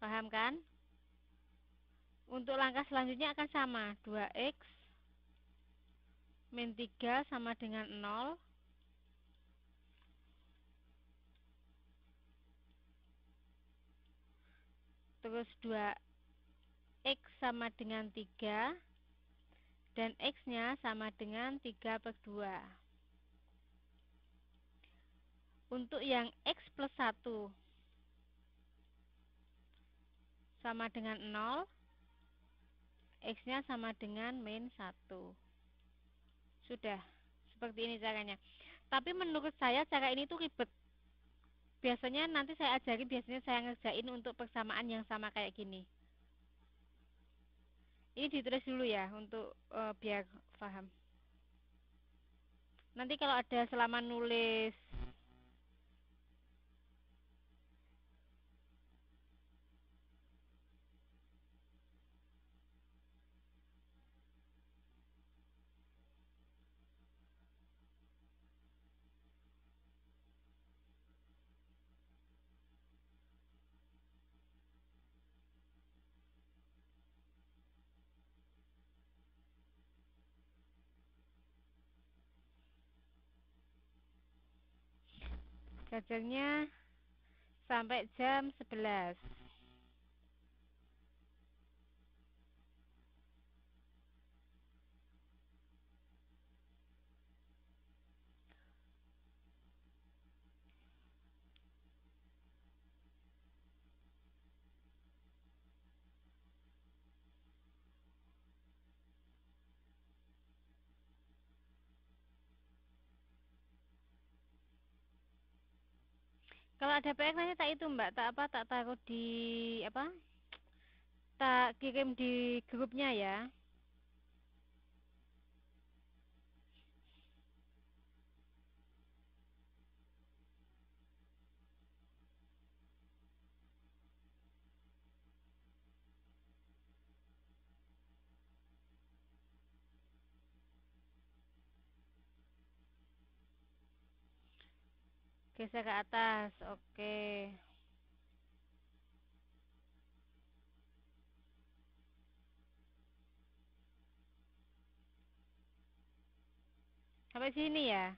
Paham kan? Untuk langkah selanjutnya akan sama. 2x min 3 sama dengan 0. Terus 2x sama dengan 3. Dan x-nya sama dengan 3/2. Untuk yang x plus 1 sama dengan 0, x-nya sama dengan min 1. Sudah, seperti ini caranya. Tapi menurut saya cara ini tuh ribet. Biasanya nanti saya ajari, biasanya saya ngerjain untuk persamaan yang sama kayak gini. Ini ditulis dulu ya, untuk biar paham. Nanti kalau ada selama nulis belajarnya sampai jam 11. Kalau ada PR nanti tak itu Mbak, tak taruh di apa? Tak kirim di grupnya ya. Geser ke atas. Oke. Sampai sini ya.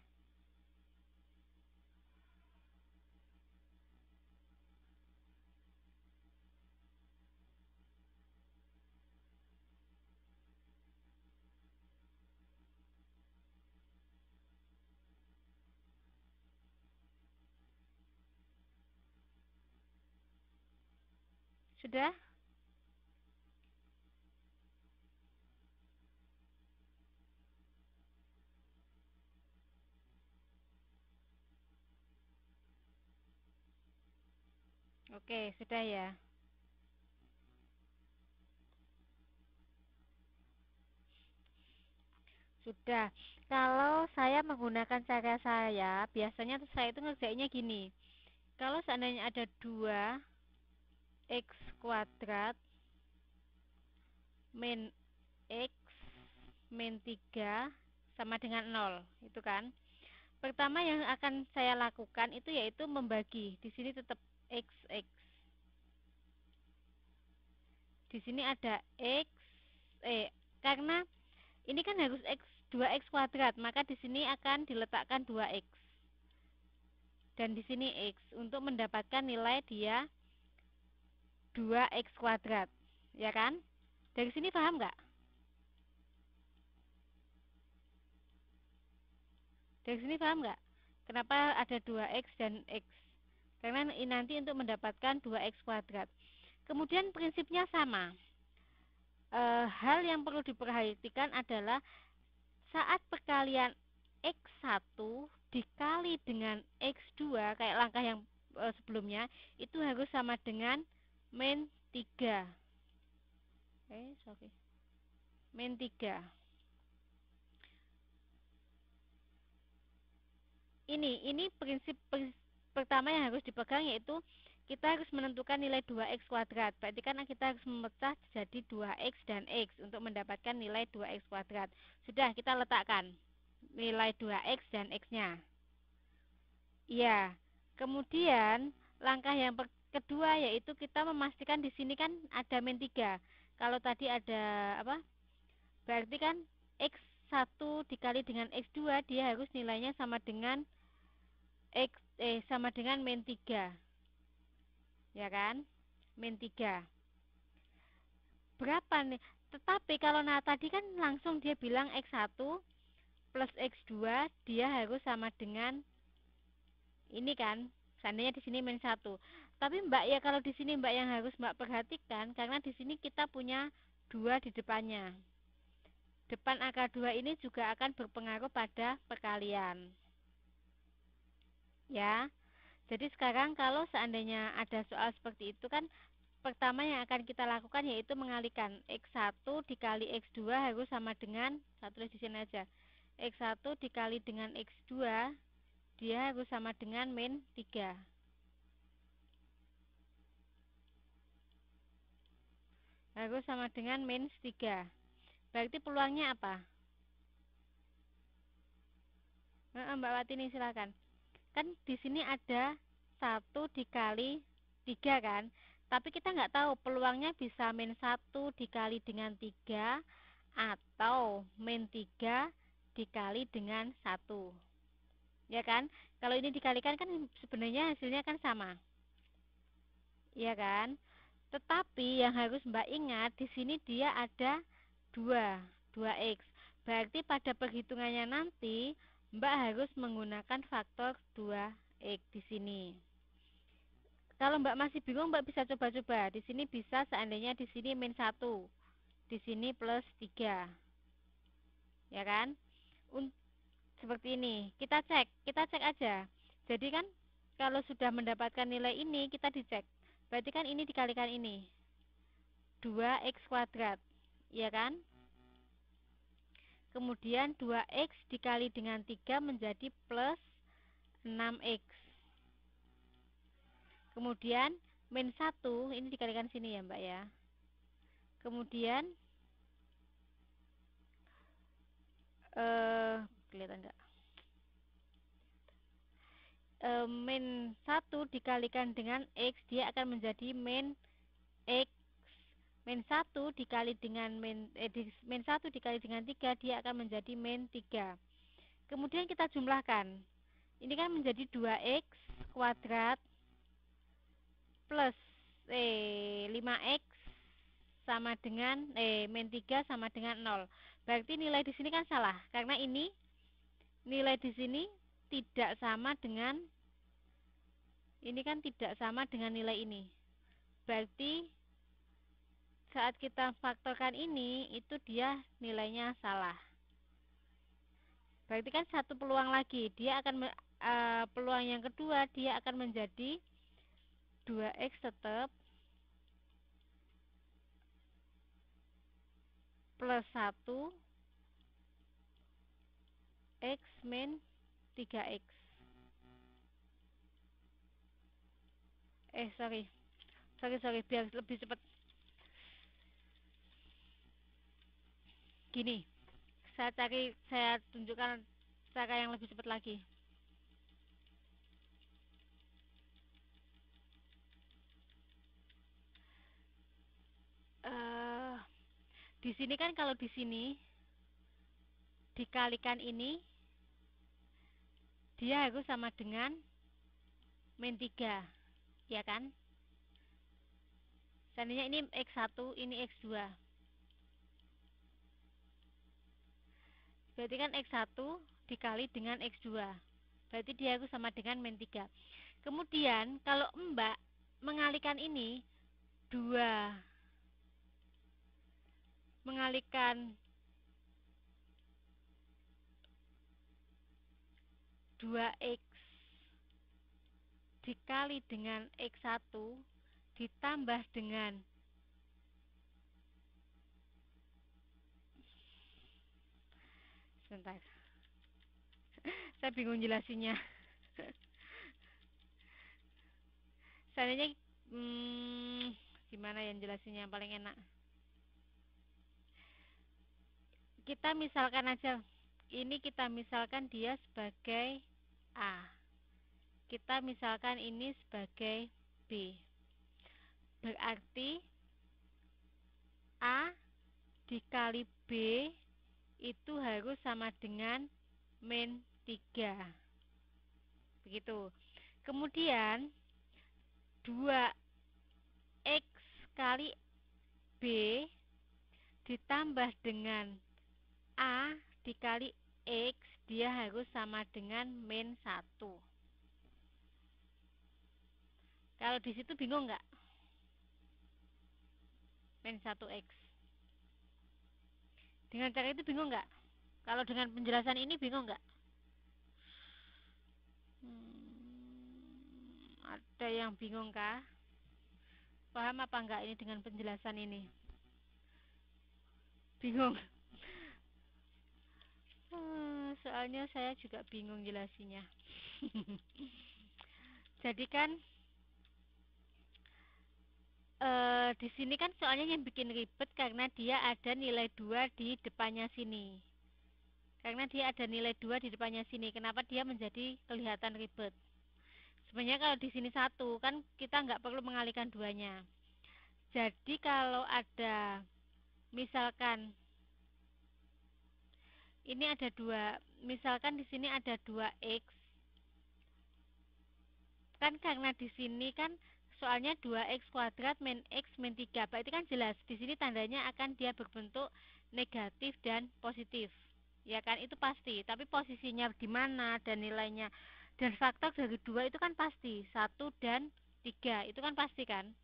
Sudah? Oke, sudah ya. Sudah. Kalau saya menggunakan cara saya, biasanya saya itu ngerjainnya gini. Kalau seandainya ada 2x kuadrat min x min 3 sama dengan 0, itu kan. Pertama yang akan saya lakukan itu yaitu membagi. Di sini tetap x. Di sini ada x, karena ini kan harus 2x kuadrat, maka di sini akan diletakkan 2x. Dan di sini x untuk mendapatkan nilai dia 2x kuadrat. Ya kan? Dari sini paham nggak? Dari sini paham nggak? Kenapa ada 2x dan x? Karena nanti untuk mendapatkan 2x kuadrat. Kemudian prinsipnya sama. Hal yang perlu diperhatikan adalah saat perkalian x1 dikali dengan x2, kayak langkah yang sebelumnya, itu harus sama dengan min 3. Min 3. Ini prinsip pertama yang harus dipegang, yaitu kita harus menentukan nilai 2x kuadrat. Berarti kan kita harus memecah jadi 2x dan x untuk mendapatkan nilai 2x kuadrat. Sudah, kita letakkan nilai 2x dan x-nya. Iya. Kemudian langkah yang kedua yaitu kita memastikan di sini kan ada min 3. Kalau tadi ada apa? Berarti kan X1 dikali dengan X2 dia harus nilainya sama dengan sama dengan min 3. Ya kan? Min 3. Berapa nih? Tetapi kalau tadi kan langsung dia bilang X1 plus X2 dia harus sama dengan ini kan. Seandainya di sini min 1. Tapi Mbak ya kalau di sini Mbak yang harus Mbak perhatikan karena di sini kita punya 2 di depannya. Depan angka 2 ini juga akan berpengaruh pada perkalian. Ya. Jadi sekarang kalau seandainya ada soal seperti itu kan pertama yang akan kita lakukan yaitu mengalihkan X1 dikali X2 harus sama dengan, saya tulis di sini aja, X1 dikali dengan X2 dia harus sama dengan min 3. Harus sama dengan min 3. Berarti peluangnya apa? Mbak Watini silakan. Kan di sini ada 1 dikali 3 kan. Tapi kita nggak tahu peluangnya bisa min 1 dikali dengan 3 atau min 3 dikali dengan 1. Ya kan? Kalau ini dikalikan kan sebenarnya hasilnya kan sama. Ya kan? Tetapi yang harus Mbak ingat di sini dia ada 2x. Berarti pada perhitungannya nanti Mbak harus menggunakan faktor 2x di sini. Kalau Mbak masih bingung Mbak bisa coba-coba. Di sini bisa seandainya di sini min 1, di sini plus 3. Ya kan? Seperti ini. Kita cek aja. Jadi kan kalau sudah mendapatkan nilai ini kita dicek. Berarti kan ini dikalikan ini. 2x kuadrat. Ya kan? Kemudian 2x dikali dengan 3 menjadi plus 6x. Kemudian min 1 ini dikalikan sini ya Mbak ya. Kemudian kelihatan enggak? Min 1 dikalikan dengan x dia akan menjadi min x. Min 1 dikali dengan min 1 dikali dengan 3 dia akan menjadi min 3. Kemudian kita jumlahkan. Ini kan menjadi 2x kuadrat plus 5x sama dengan min 3 sama dengan 0. Berarti nilai di sini kan salah karena ini nilai di sini tidak sama dengan ini kan tidak sama dengan nilai ini. Berarti saat kita faktorkan ini itu dia nilainya salah. Berarti kan satu peluang lagi, dia akan peluang yang kedua dia akan menjadi 2x tetap plus 1 x min 3x. Sorry, biar lebih cepat. Gini, saya tunjukkan cara yang lebih cepat lagi. Di sini kan kalau di sini dikalikan ini dia harus sama dengan min 3, ya kan? Seandainya ini x1, ini x2. Berarti kan x1 dikali dengan x2. Berarti dia harus sama dengan min 3. Kemudian kalau Mbak mengalihkan ini 2 mengalihkan 2x dikali dengan x1 ditambah dengan sebentar. Saya bingung jelasinnya. Seandainya gimana yang jelasinnya yang paling enak? Kita misalkan aja ini kita misalkan dia sebagai A. Kita misalkan ini sebagai B. Berarti A dikali B itu harus sama dengan min 3. Begitu. Kemudian 2X kali B ditambah dengan A dikali X, dia harus sama dengan min 1. Kalau di situ bingung nggak? Min 1X. Dengan cara itu bingung nggak? Kalau dengan penjelasan ini bingung nggak? Ada yang bingung kah? Paham apa enggak ini dengan penjelasan ini? Bingung? Soalnya saya juga bingung jelasinya. Jadi kan di sini kan soalnya yang bikin ribet karena dia ada nilai 2 di depannya sini. Karena dia ada nilai 2 di depannya sini, kenapa dia menjadi kelihatan ribet? Sebenarnya kalau di sini 1 kan kita nggak perlu mengalihkan duanya. Jadi kalau ada misalkan ini ada 2, misalkan di sini ada 2X. Kan karena di sini kan soalnya 2X kuadrat min X min 3. Berarti kan jelas di sini tandanya akan dia berbentuk negatif dan positif. Ya kan itu pasti, tapi posisinya di mana dan nilainya dan faktor dari 2 itu kan pasti, 1 dan 3 itu kan pasti kan.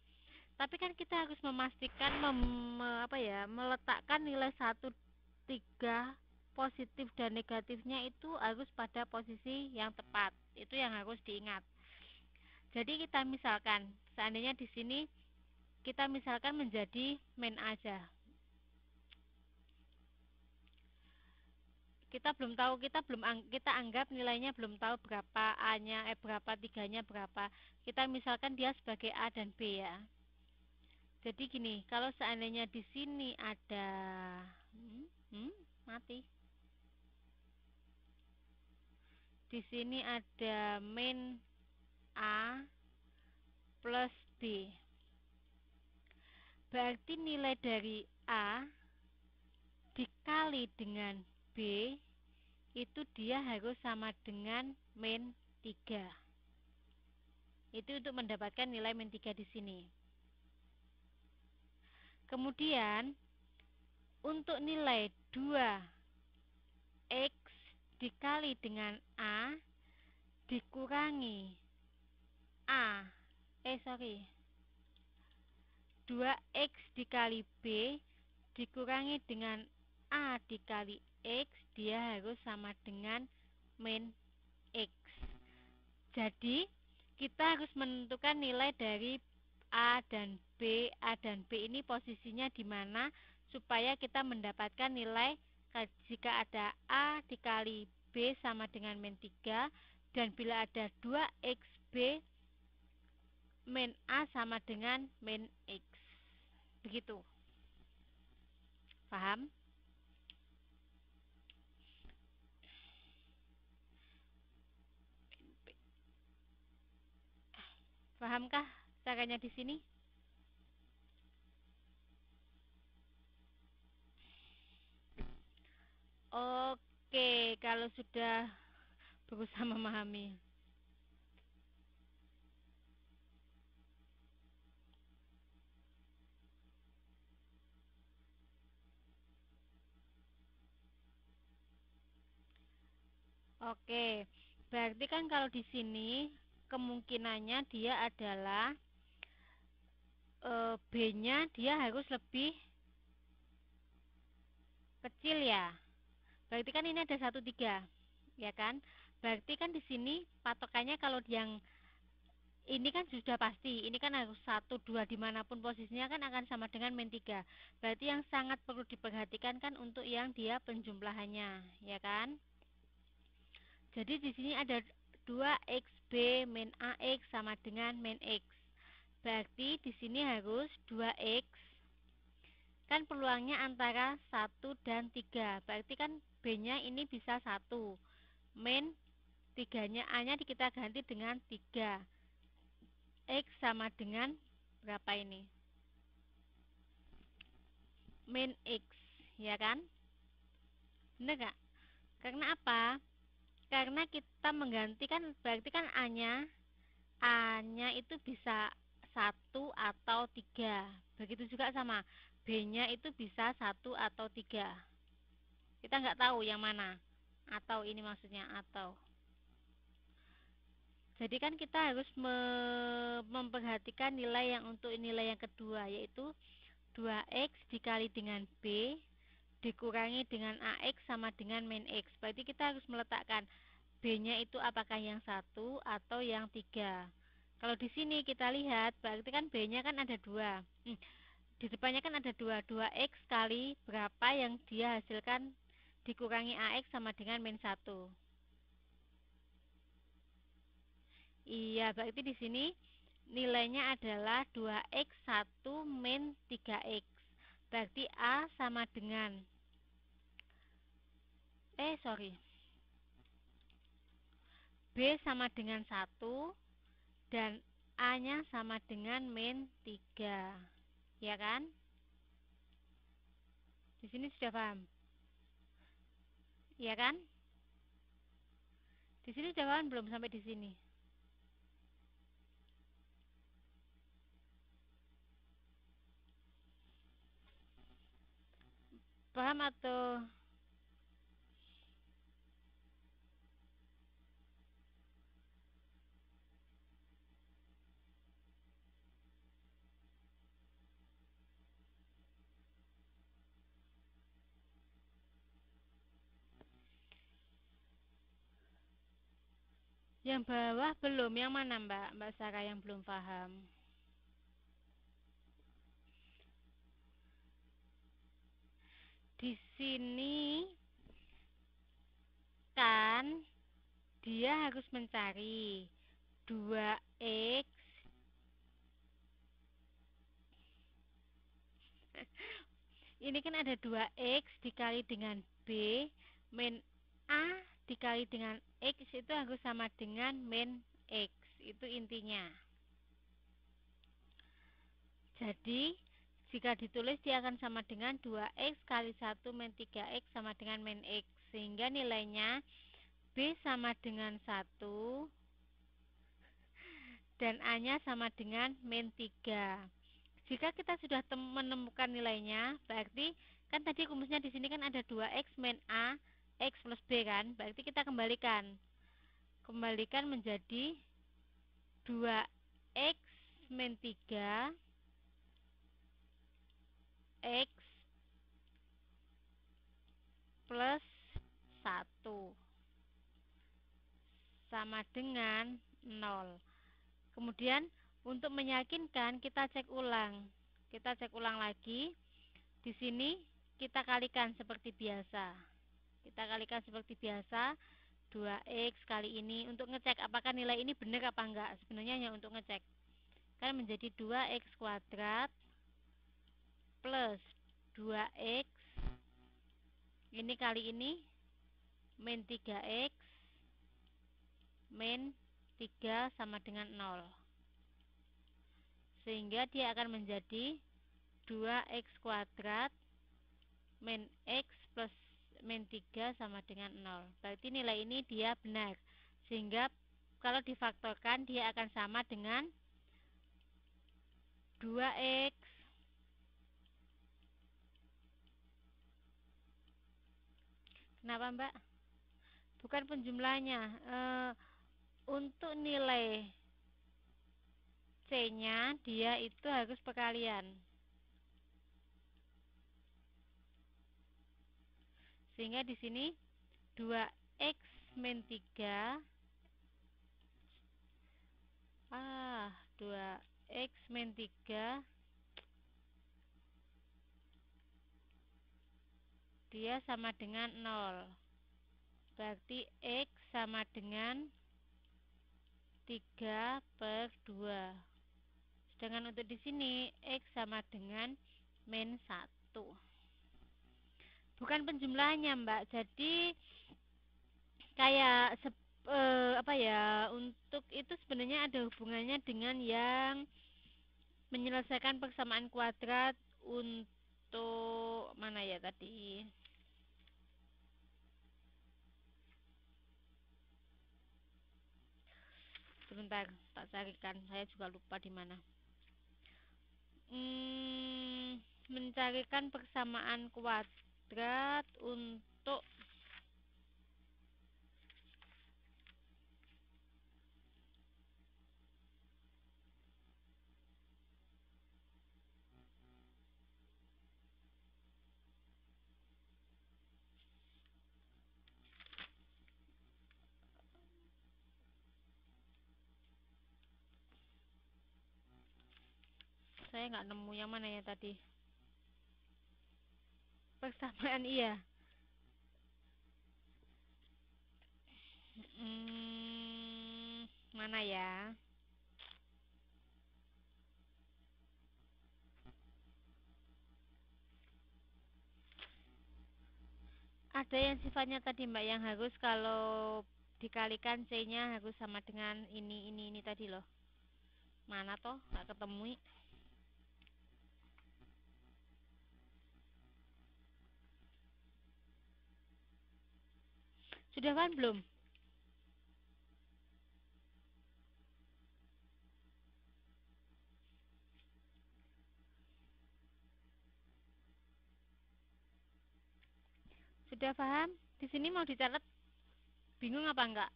Tapi kan kita harus memastikan meletakkan nilai 1, 3 positif dan negatifnya itu harus pada posisi yang tepat. Itu yang harus diingat. Jadi kita misalkan seandainya di sini kita misalkan menjadi min aja. Kita belum tahu, kita anggap nilainya belum tahu berapa A-nya, berapa 3-nya berapa. Kita misalkan dia sebagai A dan B ya. Jadi gini, kalau seandainya di sini ada mati. Di sini ada min A plus B. Berarti nilai dari A dikali dengan B itu dia harus sama dengan min 3. Itu untuk mendapatkan nilai min 3 di sini. Kemudian untuk nilai 2X dikali dengan A dikurangi 2X dikali B dikurangi dengan A dikali X, dia harus sama dengan min X. Jadi kita harus menentukan nilai dari A dan B. A dan B ini posisinya di mana supaya kita mendapatkan nilai jika ada A dikali B sama dengan min 3 dan bila ada 2XB min A sama dengan min X. Begitu. Paham? Pahamkah caranya di sini? Oke, kalau sudah berusaha memahami. Oke, berarti kan kalau di sini kemungkinannya dia adalah B-nya dia harus lebih kecil ya. Berarti kan ini ada 1, 3, ya kan? Berarti kan di sini patokannya kalau yang ini kan sudah pasti, ini kan harus 1, 2 dimanapun posisinya kan akan sama dengan min 3. Berarti yang sangat perlu diperhatikan kan untuk yang dia penjumlahannya, ya kan? Jadi di sini ada 2XB min AX sama dengan min X. Berarti di sini harus 2X. Kan peluangnya antara 1 dan 3. Berarti kan B-nya ini bisa 1. Min 3-nya A-nya kita ganti dengan 3. X sama dengan berapa ini? Min X, ya kan? Bener gak? Karena apa? Karena kita menggantikan, berarti kan A-nya itu bisa 1 atau 3. Begitu juga sama B-nya itu bisa 1 atau 3. Kita nggak tahu yang mana. Atau ini maksudnya atau. Jadi kan kita harus memperhatikan nilai yang untuk nilai yang kedua, yaitu 2x dikali dengan B dikurangi dengan AX sama dengan min X. Berarti kita harus meletakkan B-nya itu apakah yang 1 atau yang 3. Kalau di sini kita lihat, berarti kan B-nya kan ada 2. Di depannya kan ada 2. 2x kali berapa yang dia hasilkan dikurangi AX sama dengan min 1. Iya, berarti di sini nilainya adalah 2x 1 min 3x. Berarti A sama dengan B sama dengan 1 dan A-nya sama dengan min 3. Ya kan? Di sini sudah paham? Ya kan? Di sini sudah paham belum sampai di sini? Paham atau yang bawah belum? Yang mana Mbak Sarah yang belum paham? Di sini kan dia harus mencari 2x. Ini kan ada 2x dikali dengan B min A dikali dengan X itu harus sama dengan min X. Itu intinya. Jadi jika ditulis dia akan sama dengan 2x kali 1 min 3x sama dengan min X. Sehingga nilainya B sama dengan 1 dan A-nya sama dengan min 3. Jika kita sudah menemukan nilainya, berarti kan tadi rumusnya di sini kan ada 2x min A X plus B kan, berarti kita kembalikan menjadi 2x min 3 X plus 1 sama dengan 0. Kemudian untuk meyakinkan kita cek ulang. Kita cek ulang lagi. Di sini kita kalikan seperti biasa. Kita kalikan seperti biasa 2x kali ini untuk ngecek apakah nilai ini benar apa enggak. Sebenarnya hanya untuk ngecek. Kan menjadi 2x kuadrat plus 2x ini kali ini min 3x min 3 sama dengan 0. Sehingga dia akan menjadi 2x kuadrat min x plus min 3 sama dengan 0. Berarti nilai ini dia benar. Sehingga kalau difaktorkan dia akan sama dengan 2x. Kenapa Mbak? Bukan penjumlahnya. Untuk nilai C-nya dia itu harus perkalian. Sehingga di sini 2x min 3 2x min 3 dia sama dengan 0. Berarti x sama dengan 3 per 2. Sedangkan untuk di sini x sama dengan min 1. Bukan penjumlahannya Mbak. Jadi kayak apa ya, untuk itu sebenarnya ada hubungannya dengan yang menyelesaikan persamaan kuadrat untuk mana ya tadi? Sebentar, tak carikan. Saya juga lupa di mana. Mencarikan persamaan kuadrat untuk saya nggak nemu yang mana ya tadi. Persamaan iya. Mana ya? Ada yang sifatnya tadi Mbak, yang harus kalau dikalikan C-nya harus sama dengan ini tadi loh. Mana toh? Nggak ketemu. Sudah kan belum? Sudah paham? Di sini mau dicatat, bingung apa enggak?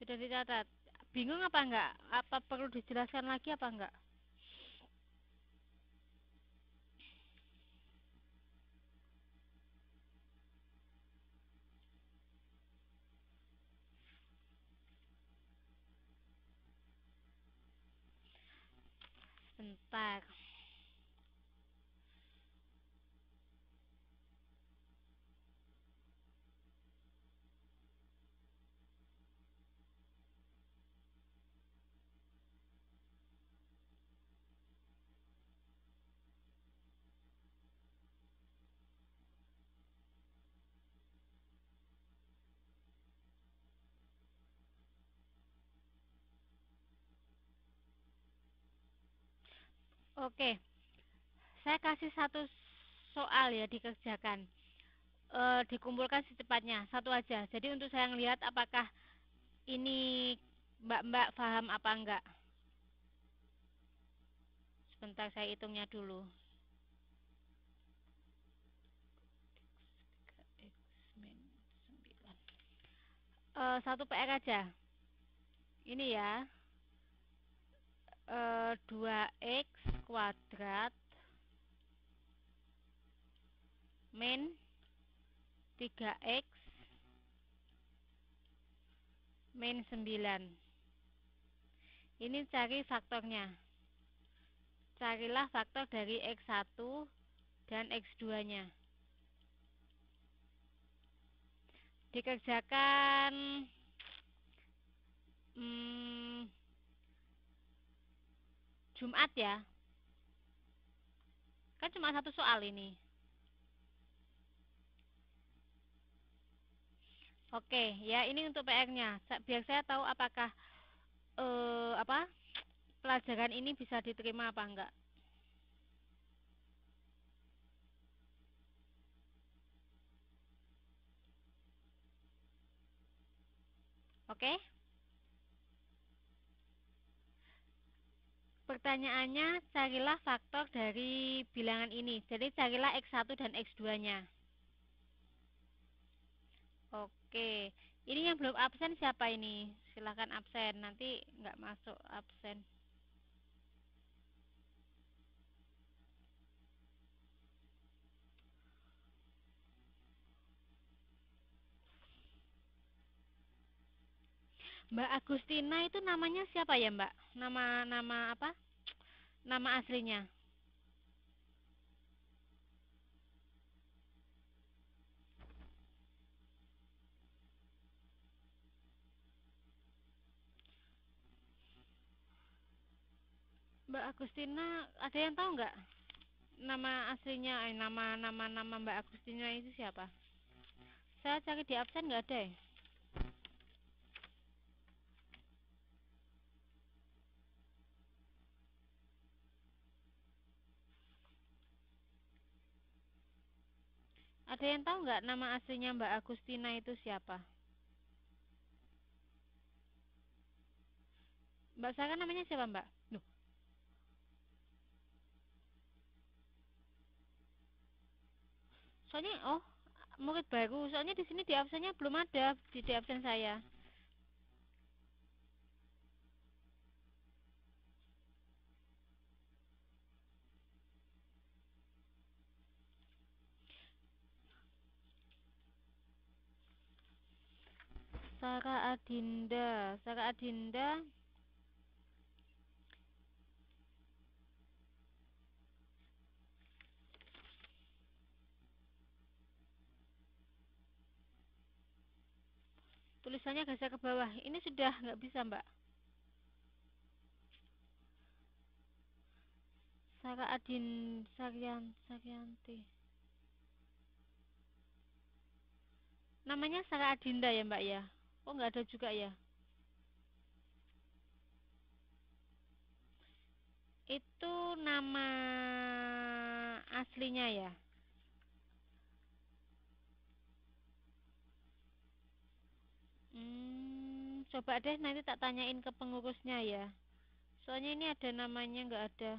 Sudah dicatat. Bingung apa enggak? Apa perlu dijelaskan lagi apa enggak? Bentar. Oke, saya kasih satu soal ya dikerjakan. Dikumpulkan secepatnya, satu aja. Jadi untuk saya ngelihat apakah ini Mbak-mbak paham apa enggak. Sebentar saya hitungnya dulu. Satu PR aja. Ini ya. 2x kuadrat min 3x min 9. Ini cari faktornya. Carilah faktor dari x1 dan x2-nya. Dikerjakan Jumat ya. Kan cuma satu soal ini. Oke, ya ini untuk PR-nya. Biar saya tahu apakah pelajaran ini bisa diterima apa enggak. Oke? Pertanyaannya, carilah faktor dari bilangan ini. Jadi carilah x1 dan x2-nya. Oke. Ini yang belum absen siapa ini? Silahkan absen. Nanti nggak masuk absen. Mbak Agustina itu namanya siapa ya Mbak? Nama apa? Nama aslinya. Mbak Agustina, ada yang tahu nggak? nama aslinya, nama Mbak Agustina itu siapa? Saya cari di absen nggak ada ya. Ada yang tahu nggak nama aslinya Mbak Agustina itu siapa? Mbak Sarah namanya siapa Mbak? Loh, soalnya oh murid baru. Soalnya di sini di absennya belum ada di absen saya. Sarah Adinda, Sarah Adinda. Tulisannya geser ke bawah. Ini sudah nggak bisa Mbak. Sarah Adin Saryanti. Namanya Sarah Adinda ya Mbak ya? Oh nggak ada juga ya? Itu nama aslinya ya? Coba deh nanti tak tanyain ke pengurusnya ya. Soalnya ini ada namanya nggak ada.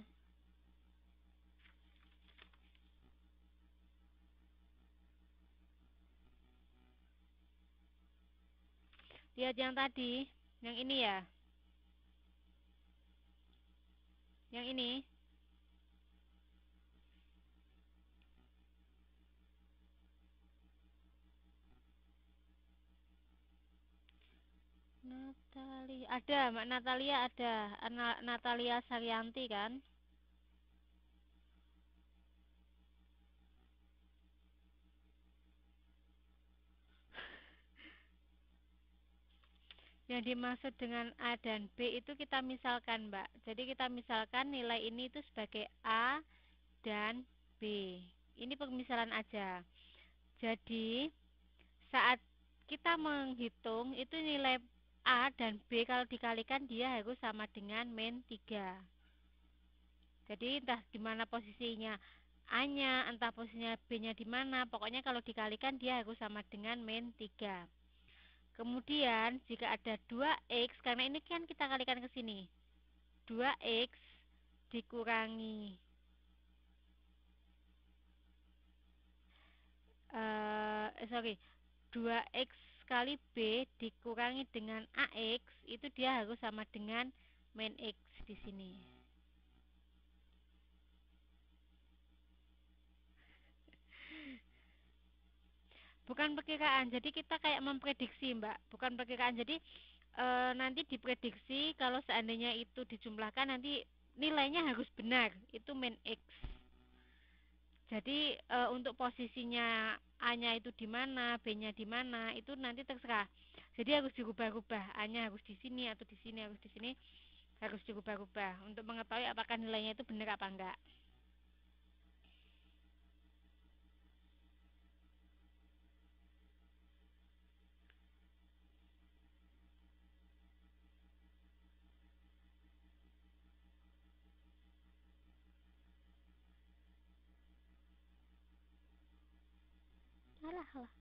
Lihat yang tadi, yang ini ya, yang ini. Natalia, ada Mbak Natalia ada, Natalia Saryanti kan? Yang dimaksud dengan A dan B itu kita misalkan Mbak. Jadi kita misalkan nilai ini itu sebagai A dan B. Ini pemisalan aja. Jadi saat kita menghitung itu nilai A dan B kalau dikalikan dia harus sama dengan min 3. Jadi entah di mana posisinya A-nya, entah posisinya B-nya di mana, pokoknya kalau dikalikan dia harus sama dengan min 3. Kemudian jika ada 2x, karena ini kan kita kalikan ke sini. 2x dikurangi 2x kali B dikurangi dengan AX itu dia harus sama dengan min X di sini. Bukan perkiraan, jadi kita kayak memprediksi Mbak, bukan perkiraan. Jadi nanti diprediksi kalau seandainya itu dijumlahkan nanti nilainya harus benar, itu min X. Jadi untuk posisinya A-nya itu di mana, B-nya di mana, itu nanti terserah. Jadi harus dirubah-rubah. A-nya harus di sini atau di sini, harus di sini, harus dirubah-rubah untuk mengetahui apakah nilainya itu benar apa enggak. Alah, alah.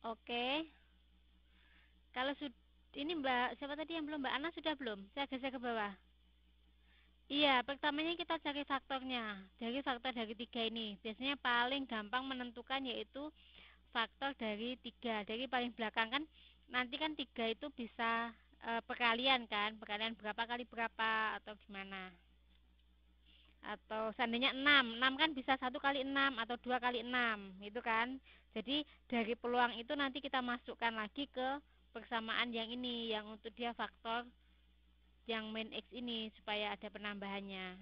Oke. Kalau ini Mbak, siapa tadi yang belum? Mbak Ana sudah belum? Saya geser ke bawah. Iya, pertamanya kita cari faktornya. Dari faktor dari 3 ini. Biasanya paling gampang menentukan yaitu faktor dari 3. Dari paling belakang kan nanti kan 3 itu bisa perkalian kan. Perkalian berapa kali berapa atau gimana. Atau seandainya 6, 6 kan bisa 1 kali 6 atau 2 kali 6 itu kan. Jadi dari peluang itu nanti kita masukkan lagi ke persamaan yang ini, yang untuk dia faktor yang min X ini supaya ada penambahannya.